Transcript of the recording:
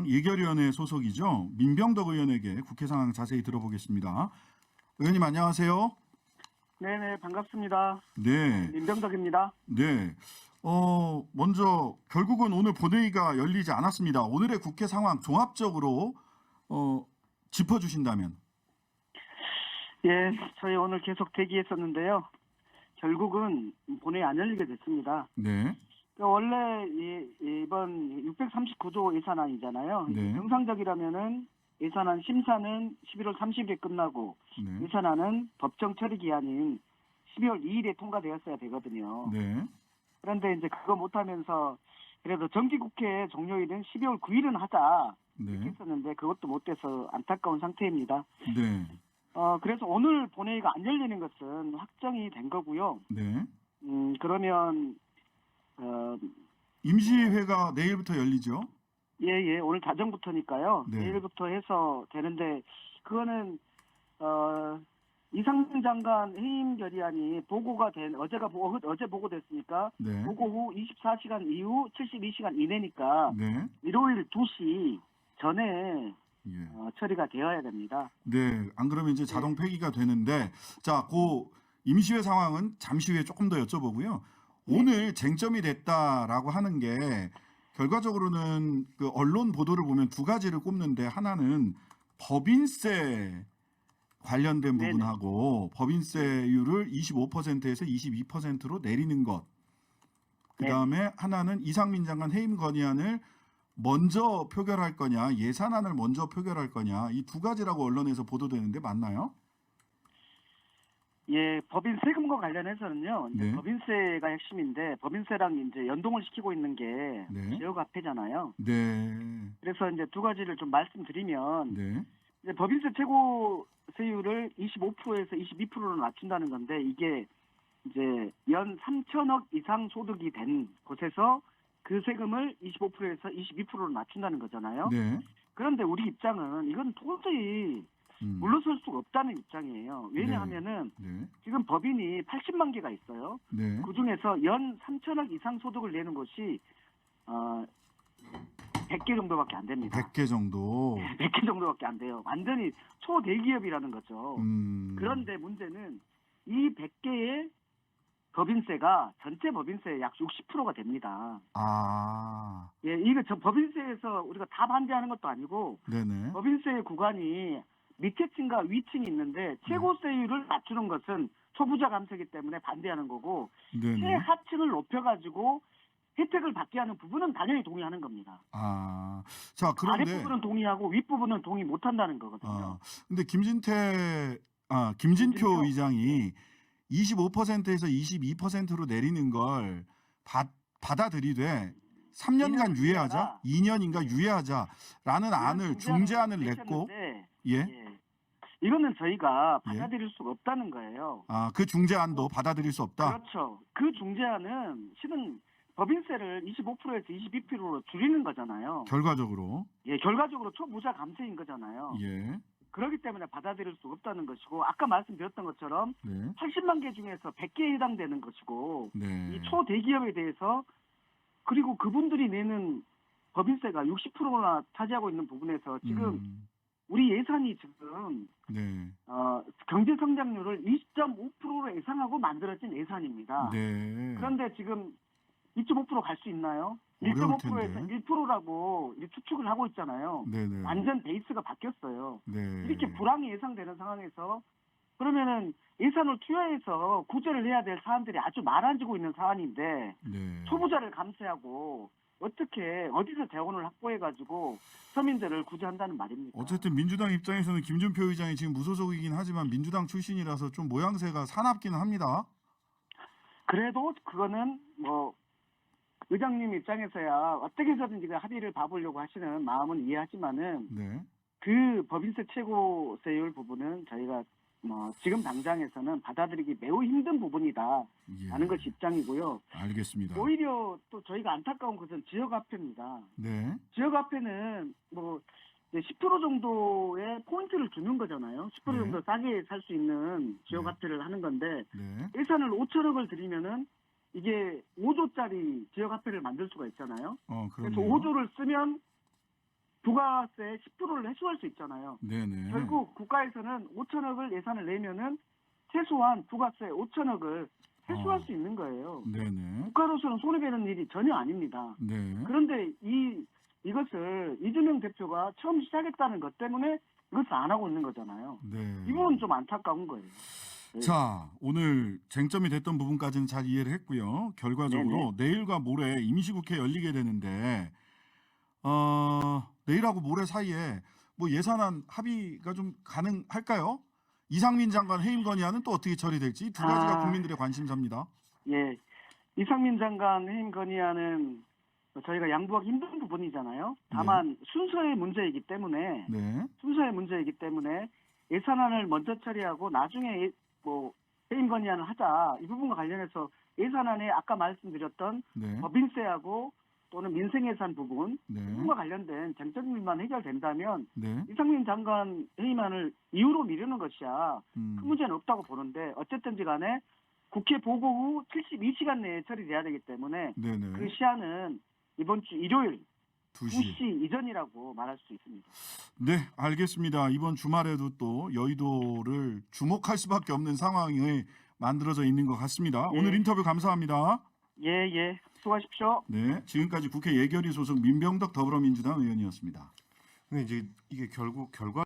민주당 예결위원회 소속이죠. 민병덕 의원에게 국회 상황 자세히 들어보겠습니다. 의원님 안녕하세요. 네네, 반갑습니다. 네. 민병덕입니다. 네. 먼저 결국은 오늘 본회의가 열리지 않았습니다. 오늘의 국회 상황 종합적으로 짚어주신다면. 예, 저희 오늘 계속 대기했었는데요. 결국은 본회의 안 열리게 됐습니다. 네. 원래 이번 639조 예산안이잖아요. 네. 정상적이라면은 예산안 심사는 11월 30일에 끝나고 네. 예산안은 법정 처리 기한인 12월 2일에 통과되었어야 되거든요. 네. 그런데 이제 그거 못하면서 그래도 정기국회 종료일은 12월 9일은 하자 네. 했었는데 그것도 못 돼서 안타까운 상태입니다. 네. 그래서 오늘 본회의가 안 열리는 것은 확정이 된 거고요. 네. 그러면 임시회가 내일부터 열리죠. 예, 오늘 자정부터니까요. 네. 내일부터 해서 되는데 그거는 이상민 장관 해임 결의안이 보고가 된 어제 보고됐으니까 네. 보고 후 24시간 이후 72시간 이내니까 네. 일요일 2시 전에 예. 처리가 되어야 됩니다. 네, 안 그러면 이제 자동 폐기가 되는데, 자, 그 임시회 상황은 잠시 후에 조금 더 여쭤보고요. 오늘 쟁점이 됐다라고 하는 게 결과적으로는 그 언론 보도를 보면 두 가지를 꼽는데 하나는 법인세 관련된 네네. 부분하고 법인세율을 25%에서 22%로 내리는 것. 그다음에 하나는 이상민 장관 해임 건의안을 먼저 표결할 거냐, 예산안을 먼저 표결할 거냐, 이 두 가지라고 언론에서 보도되는데 맞나요? 예, 법인 세금과 관련해서는요. 이제 네. 법인세가 핵심인데 법인세랑 이제 연동을 시키고 있는 게 네. 지역화폐잖아요. 네. 그래서 이제 두 가지를 좀 말씀드리면 네. 이제 법인세 최고세율을 25%에서 22%로 낮춘다는 건데 이게 이제 연 3천억 이상 소득이 된 곳에서 그 세금을 25%에서 22%로 낮춘다는 거잖아요. 네. 그런데 우리 입장은 이건 도저히 물러설 수가 없다는 입장이에요. 왜냐하면은 네. 지금 법인이 80만 개가 있어요. 네. 그 중에서 연 3천억 이상 소득을 내는 곳이 100개 정도밖에 안 됩니다. 100개 정도. 100개 정도밖에 안 돼요. 완전히 초대기업이라는 거죠. 음. 그런데 문제는 이 100개의 법인세가 전체 법인세의 약 60%가 됩니다. 아. 예, 이거 법인세에서 우리가 다 반대하는 것도 아니고 네네. 법인세의 구간이 밑에 층과 위층이 있는데 최고세율을 낮추는 것은 초부자 감세이기 때문에 반대하는 거고 네네. 최하층을 높여가지고 혜택을 받게 하는 부분은 당연히 동의하는 겁니다. 아. 자, 그런데 아랫부분은 동의하고 윗부분은 동의 못한다는 거거든요. 근데 김진표 김진표. 의장이 25%에서 22%로 내리는 걸 받아들이되 3년간 유예하자, 2년인가 유예하자라는 안을 중재안을 냈고, 예, 이거는 저희가 받아들일 수가 없다는 거예요. 그 중재안도 받아들일 수 없다. 그렇죠. 그 중재안은 실은 법인세를 25%에서 22%로 줄이는 거잖아요. 결과적으로. 예, 결과적으로 초부자 감세인 거잖아요. 예. 그렇기 때문에 받아들일 수 없다는 것이고 아까 말씀드렸던 것처럼 네. 80만 개 중에서 100개에 해당되는 것이고 네. 이 초대기업에 대해서 그리고 그분들이 내는 법인세가 60%나 차지하고 있는 부분에서 지금 우리 예산이 지금 네. 경제 성장률을 2.5%로 예상하고 만들어진 예산입니다. 네. 그런데 지금 2.5% 갈 수 있나요? 어려울 1.5%에서 텐데. 1%라고 추측을 하고 있잖아요. 네네. 완전 베이스가 바뀌었어요. 네. 이렇게 불황이 예상되는 상황에서 그러면은 예산을 투여해서 구제를 해야 될 사안들이 아주 많아지고 있는 사안인데 네. 초부자를 감세하고 어떻게 어디서 재원을 확보해가지고 서민들을 구제한다는 말입니까? 어쨌든 민주당 입장에서는 김준표 의장이 지금 무소속이긴 하지만 민주당 출신이라서 좀 모양새가 사납기는 합니다. 그래도 그거는 뭐 의장님 입장에서야 어떻게 해서든지 합의를 봐보려고 하시는 마음은 이해하지만은 네. 그 법인세 최고세율 부분은 저희가 지금 당장에서는 받아들이기 매우 힘든 부분이다라는 예. 것이 입장이고요. 알겠습니다. 오히려 또 저희가 안타까운 것은 지역화폐입니다. 네. 지역화폐는 10% 정도의 포인트를 주는 거잖아요. 10% 네. 정도 싸게 살 수 있는 지역화폐를 하는 건데 네. 예산을 5천억을 들이면은 이게 5조짜리 지역화폐를 만들 수가 있잖아요. 그래서 그렇네요. 5조를 쓰면 부가세 10%를 해소할 수 있잖아요. 네네. 결국 국가에서는 5천억을 예산을 내면은 최소한 부가세 5천억을 해소할 수 있는 거예요. 네네. 국가로서는 손해배는 일이 전혀 아닙니다. 네. 그런데 이것을 이재명 대표가 처음 시작했다는 것 때문에 이것을 안 하고 있는 거잖아요. 네. 이 부분은 좀 안타까운 거예요. 네. 자, 오늘 쟁점이 됐던 부분까지는 잘 이해를 했고요. 결과적으로 내일과 모레 임시국회 열리게 되는데 내일하고 모레 사이에 뭐 예산안 합의가 좀 가능할까요? 이상민 장관 해임 건의안은 또 어떻게 처리될지 두 가지가 국민들의 관심사입니다. 예, 이상민 장관 해임 건의안은 저희가 양보하기 힘든 부분이잖아요. 다만 순서의 문제이기 때문에 예산안을 먼저 처리하고 나중에 뭐 해임 건의안을 하자. 이 부분과 관련해서 예산안에 아까 말씀드렸던 법인세하고 또는 민생예산 부분 이 부분과 관련된 쟁점들만 해결된다면 이상민 장관 해임안을 이후로 미루는 것이야 큰 문제는 없다고 보는데 어쨌든지 간에 국회 보고 후 72시간 내에 처리돼야 되기 때문에 그 시한은 이번 주 일요일 2시 이전이라고 말할 수 있습니다. 네, 알겠습니다. 이번 주말에도 또 여의도를 주목할 수밖에 없는 상황이 만들어져 있는 것 같습니다. 오늘 인터뷰 감사합니다. 예, 수고하십시오. 네, 지금까지 국회 예결위 소속 민병덕 더불어민주당 의원이었습니다. 근데 이제 이게 결국 결과